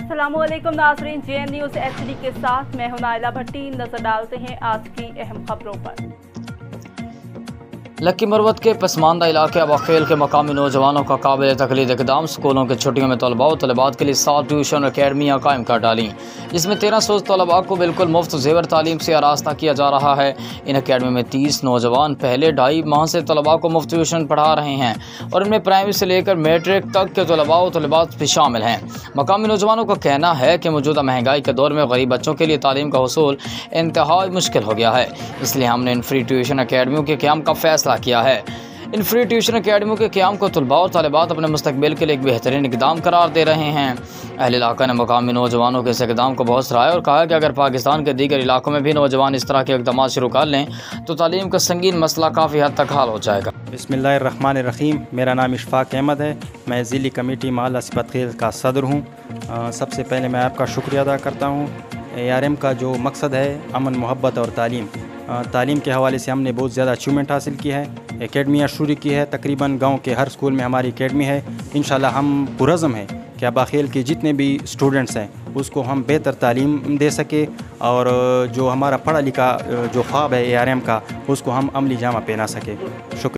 अस्सलामुअलैकुम नाज़रीन, JN news HD के साथ मैं हूं नाइला भट्टी। नजर डालते हैं आज की अहम खबरों पर। लक्की मरवत के पसमानदा इलाके अबाखेल के मकामी नौजवानों का काबिल तकलीद इकदाम स्कूलों की छुट्टियों में तलबा और तलबात के लिए 7 ट्यूशन अकेडमियाँ कायम कर डाली, जिसमें 1300 तलबा को बिल्कुल मुफ्त ज़ेवर तालीम से आरास्ता किया जा रहा है। इन अकेडमी में 30 नौजवान पहले 2.5 माह से तलबा को मुफ्त ट्यूशन पढ़ा रहे हैं और इनमें प्राइमरी से लेकर मैट्रिक तक के तलबा और तलबात भी शामिल हैं। मकामी नौजवानों का कहना है कि मौजूदा महंगाई के दौर में गरीब बच्चों के लिए तालीम का हसूल इंतहाई मुश्किल हो गया है, इसलिए हमने इन फ्री ट्यूशन अकेडमियों के क़याम का फैसला किया है। इन फ्री ट्यूशन अकेडमियों के क़याम को तलबा और तालिबात अपने मुस्तकबिल के लिए एक बेहतरीन इक़दाम करार दे रहे हैं। अहल इलाका ने मकामी नौजवानों के इस इक़दाम को बहुत सराहा और कहा कि अगर पाकिस्तान के दीगर इलाकों में भी नौजवान इस तरह के इक़दाम शुरू कर लें तो तालीम का संगीन मसला काफ़ी हद तक हल हो जाएगा। बिस्मिल्लाहिर्रहमानिर्रहीम। मेरा नाम इशफाक अहमद है। मैं ज़िली कमेटी महल्ला सिपतखेल का सदर हूँ। सबसे पहले मैं आपका शुक्रिया अदा करता हूँ। ARM का जो मकसद है अमन, मोहब्बत और तालीम के हवाले से हमने बहुत ज़्यादा अचीवमेंट हासिल की है। एकेडमियाँ शुरू की है, तकरीबन गांव के हर स्कूल में हमारी एकेडमी है। इंशाल्लाह हम पुरज़्म हैं कि अबाखेल के जितने भी स्टूडेंट्स हैं उसको हम बेहतर तालीम दे सके और जो हमारा पढ़ा लिखा जो ख्वाब है ARM का उसको हम अमली जामा पहना सके। शुक्रिया।